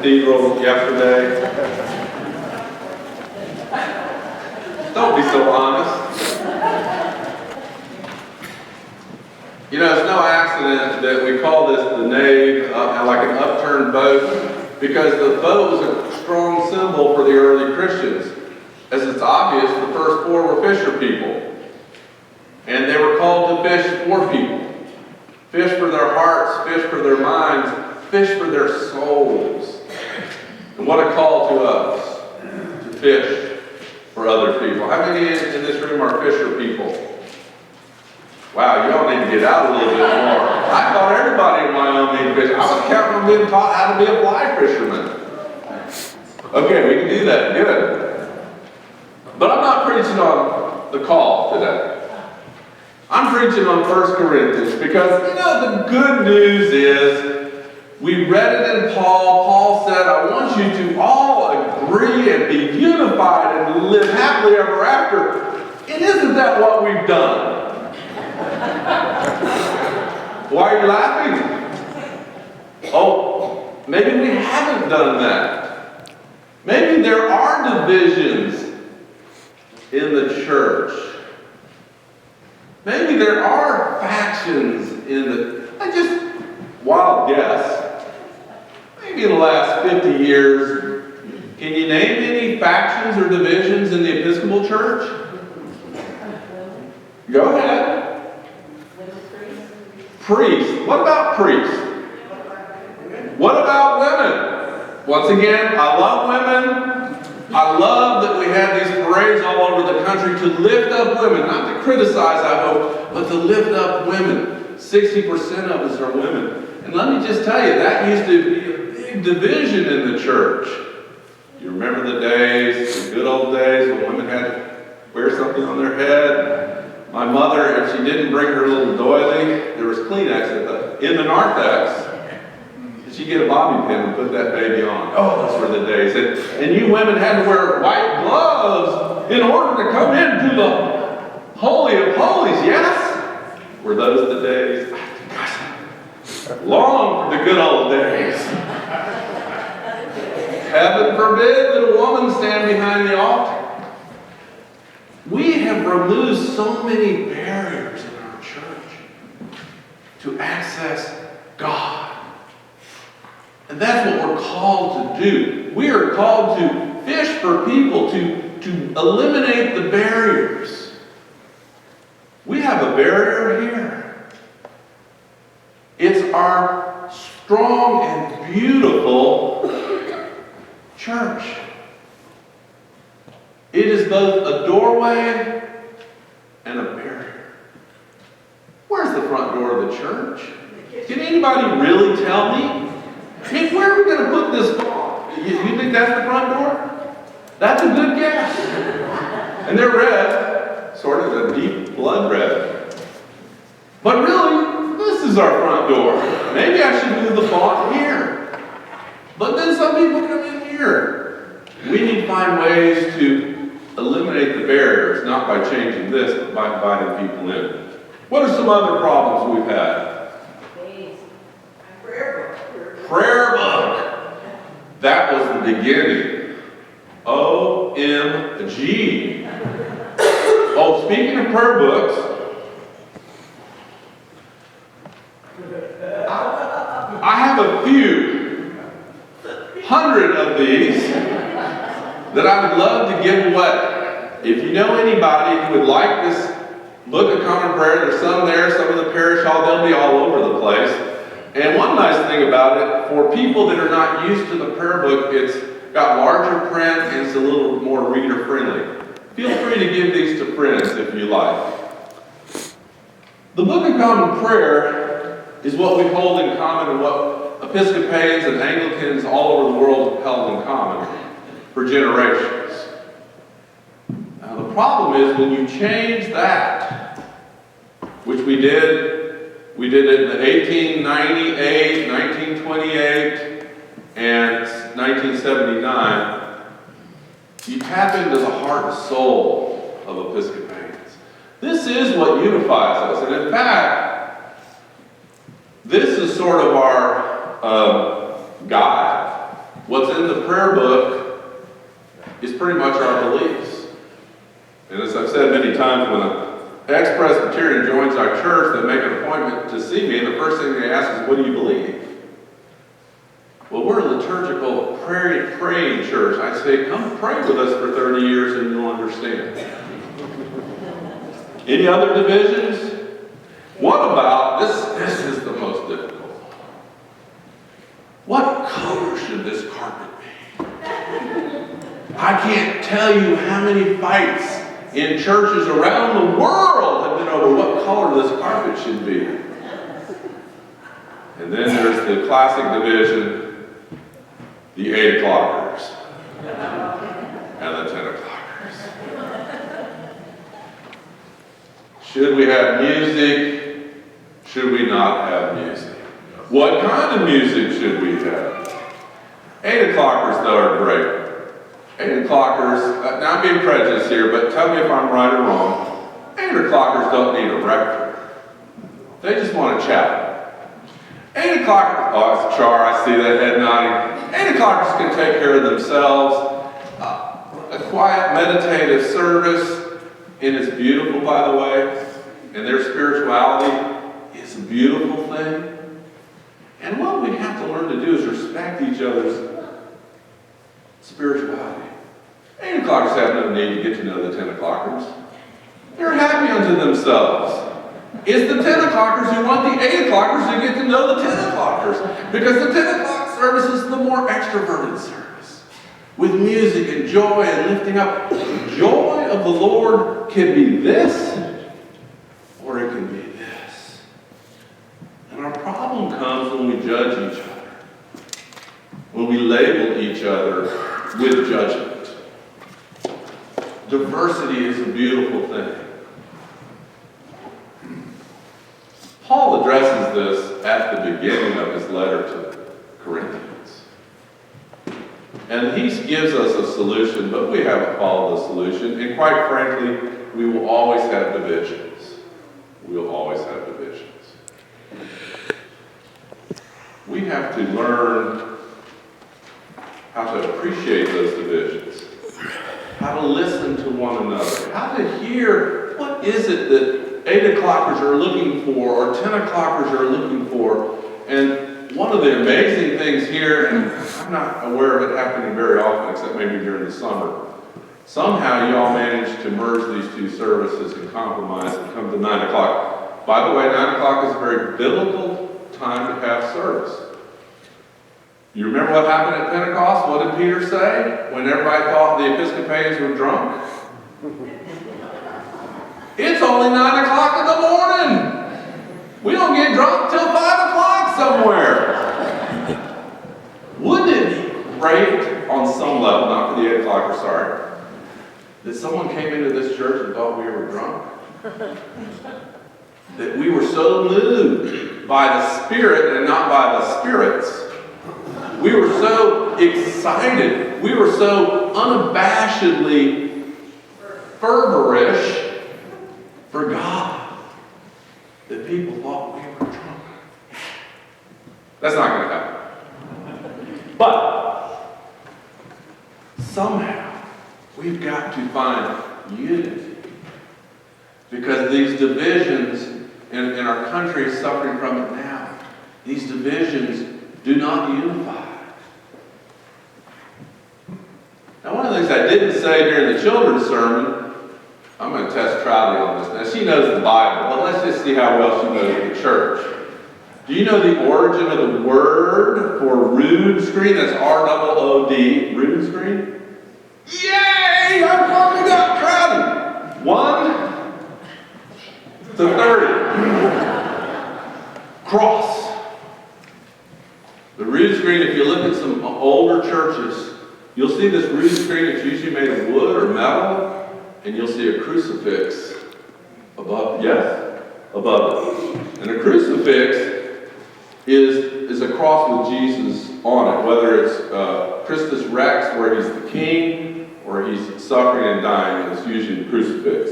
cathedral yesterday? Don't be so honest. You know, it's no accident that we call this the nave, like an upturned boat, because the boat was a strong symbol for the early Christians. As it's obvious, the first four were fisher people. And they were called to fish for people. Fish for their hearts, fish for their minds, fish for their souls. And what a call to us, to fish for other people. How many in this room are fisher people? Wow, y'all need to get out a little bit more. I thought everybody in Wyoming needed to fish. I was counting on being taught how to be a fly fisherman. Okay, we can do that, good. But I'm not preaching on the call today. I'm preaching on 1 Corinthians because, you know, the good news is we read it in Paul. Paul said, I want you to all agree and be unified and live happily ever after. And isn't that what we've done? Why are you laughing? Oh, maybe we haven't done that. Maybe there are divisions in the church. Maybe there are factions in the, wild guess, maybe in the last 50 years, can you name any factions or divisions in the Episcopal Church? Go ahead. Priests. What about priests? What about women? Once again, I love women. I love that we have these parades all over the country to lift up women, not to criticize, I hope, but to lift up women. 60% of us are women. And let me just tell you, that used to be a big division in the church. You remember the days, the good old days, when women had to wear something on their head? My mother, if she didn't bring her little doily, there was Kleenex in the narthex. She'd get a bobby pin and put that baby on. Oh, those were the days. And you women had to wear white gloves in order to come into the Holy of Holies, yes? Were those the days? Gosh, long for the good old days. Heaven forbid that a woman stand behind the altar. We have removed so many barriers in our church to access God. And that's what we're called to do. We are called to fish for people, to eliminate the barriers. We have a barrier here. It's our strong and beautiful church. It is both a doorway and a barrier. Where's the front door of the church? Can anybody really tell me? I mean, where are we going to put this ball? You think that's the front door? That's a good guess. And they're red, sort of a deep blood red. But really, this is our front door. Maybe I should move the font here. But then some people come in here. We need to find ways to eliminate the barriers, not by changing this, but by inviting people in. What are some other problems we've had? Prayer book. That was the beginning. OMG. Oh, speaking of prayer books, I have a few 100 of these that I would love to give away. If you know anybody who would like this Book of Common Prayer, there's some there, some in the parish hall, they'll be all over the place. And one nice thing about it, for people that are not used to the prayer book, it's got larger print and it's a little more reader friendly. Feel free to give these to friends if you like. The Book of Common Prayer is what we hold in common and what Episcopalians and Anglicans all over the world have held in common for generations. Now the problem is when you change that, which we did it in 1898, 1928, and 1979. You tap into the heart and soul of Episcopalians. This is what unifies us. And in fact, this is sort of our guide. What the prayer book is pretty much our beliefs. And as I've said many times, when an ex-Presbyterian joins our church, they make an appointment to see me, and the first thing they ask is, what do you believe? Well, we're a liturgical praying church. I say, come pray with us for 30 years and you'll understand. Any other divisions? What about, this is the most difficult. What color should this carpet be? I can't tell you how many fights in churches around the world have been over what color this carpet should be. And then there's the classic division, the 8 o'clockers and the 10 o'clockers. Should we have music? Should we not have music? What kind of music should we have? 8 o'clockers, though, are great. 8 o'clockers, now I'm being prejudiced here, but tell me if I'm right or wrong. 8 o'clockers don't need a record. They just want to chat. 8 o'clockers, oh, it's Char, I see that head nodding. 8 o'clockers can take care of themselves. A quiet, meditative service, and it's beautiful, by the way, and their spirituality is a beautiful thing. And what we have to learn to do is respect each other's spirituality. 8 o'clockers have no need to get to know the 10 o'clockers. They're happy unto themselves. It's the 10 o'clockers who want the 8 o'clockers to get to know the 10 o'clockers. Because the 10 o'clock service is the more extroverted service. With music and joy and lifting up. The joy of the Lord can be this, or it can be this. And our problem comes when we judge each other. When we label each other with judgment. Diversity is a beautiful thing. Paul addresses this at the beginning of his letter to Corinthians. And he gives us a solution, but we haven't followed the solution. And quite frankly, we will always have divisions. We will always have divisions. We have to learn how to appreciate those divisions, how to listen to one another, how to hear what is it that 8 o'clockers are looking for or 10 o'clockers are looking for. And one of the amazing things here, and I'm not aware of it happening very often except maybe during the summer, somehow you all managed to merge these two services and compromise and come to 9 o'clock. By the way, 9 o'clock is a very biblical time to have service. You remember what happened at Pentecost? What did Peter say when everybody thought the Episcopalians were drunk? It's only 9 o'clock in the morning. We don't get drunk till 5 o'clock somewhere. Wouldn't it be great on some level, not for the 8 o'clocker, sorry, that someone came into this church and thought we were drunk? That we were so moved by the Spirit and not by the spirits. We were so excited. We were so unabashedly fervorish for God that people thought we were drunk. That's not going to happen. But somehow we've got to find unity. Because these divisions, and our country is suffering from it now, these divisions do not unify. Now, one of the things I didn't say during the children's sermon, I'm going to test Trouty on this. Now, she knows the Bible, but let's just see how well she knows the church. Do you know the origin of the word for rood screen? That's R-O-O-D, rood screen? Yay! I finally got Trouty! 1 to 30. Cross. The rood screen, if you look at some older churches, you'll see this rood screen. It's usually made of wood or metal, and you'll see a crucifix above. Yes, above it. And a crucifix is a cross with Jesus on it, whether it's Christus Rex, where he's the king, or he's suffering and dying, and it's usually the crucifix.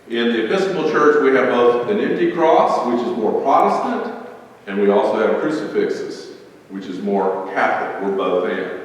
In the Episcopal Church, we have both an empty cross, which is more Protestant, and we also have crucifixes, which is more Catholic. We're both in.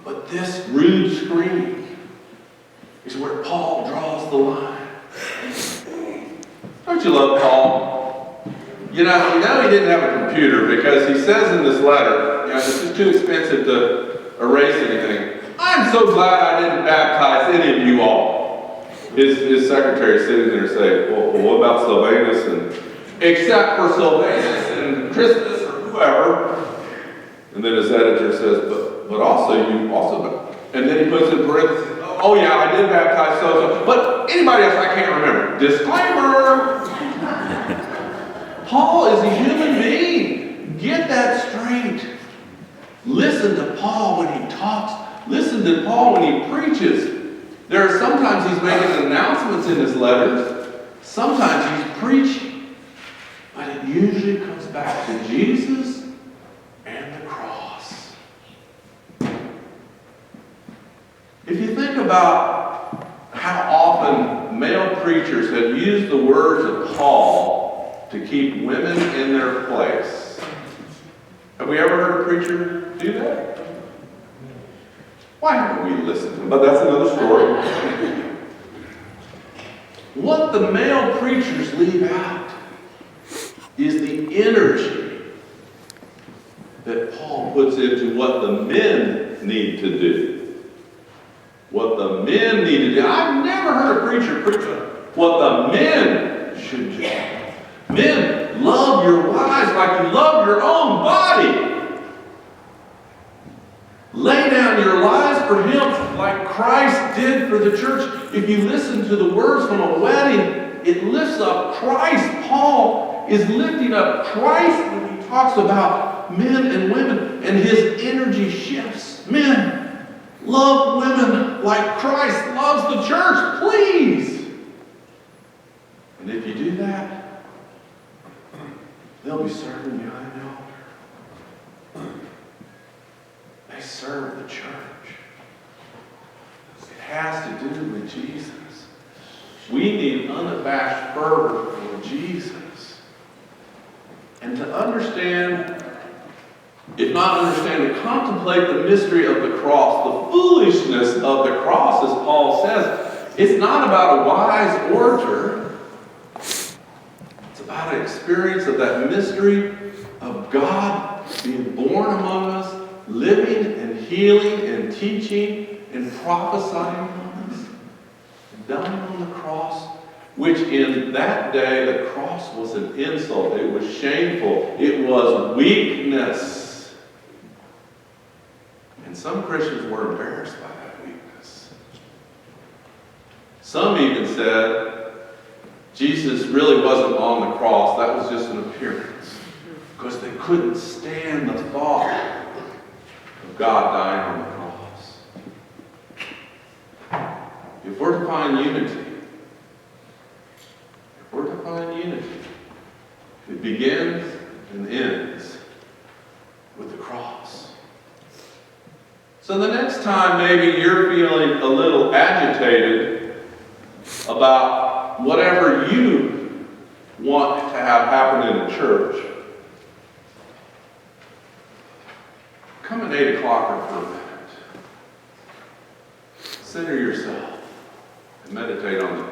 But this rude screening is where Paul draws the line. Don't you love Paul? You know he didn't have a computer because he says in this letter, this is too expensive to erase anything. I'm so glad I didn't baptize any of you all. His secretary sitting there saying, well, what about Sylvanus? And except for Sylvanus and Crispus or whoever. And then his editor says, but also you also know. And then he puts in parentheses, oh yeah, I did baptize so-and-so. But anybody else I can't remember. Disclaimer! Paul is a human being. Get that straight. Listen to Paul when he talks. Listen to Paul when he preaches. There are sometimes he's making announcements in his letters. Sometimes he's preaching. But it usually comes back to Jesus and the cross. If you think about how often male preachers have used the words of Paul to keep women in their place. Have we ever heard a preacher do that? Why haven't we listened to him? But that's another story. What the male preachers leave out is the energy that Paul puts into what the men need to do. What the men need to do. I've never heard a preacher preach what the men should do. Men, love your wives like you love your own body. Lay down your lives for him like Christ did for the church. If you listen to the words from a wedding, it lifts up Christ. Paul is lifting up Christ when he talks about men and women, and his energy shifts. Men, love women like Christ loves the church, please. And if you do that, they'll be serving behind the altar. They serve the church. It has to do with Jesus. We need unabashed fervor for Jesus. And to understand, if not understand, to contemplate the mystery of the cross, the foolishness of the cross, as Paul says, it's not about a wise orator. It's about an experience of that mystery of God being born among us, living and healing and teaching and prophesying among us, and dying on the cross, which in that day the cross was an insult. It was shameful. It was weakness. And some Christians were embarrassed by that weakness. Some even said Jesus really wasn't on the cross. That was just an appearance. Because they couldn't stand the thought of God dying on the cross. If we're to find unity, it begins and ends with the cross. So the next time maybe you're feeling a little agitated about whatever you want to have happen in the church, come at 8 o'clock for a minute. Center yourself and meditate on the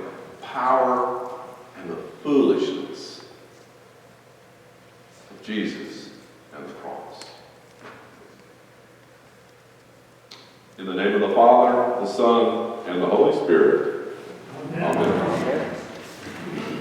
power and the foolishness of Jesus and the cross. In the name of the Father, the Son, and the Holy Spirit.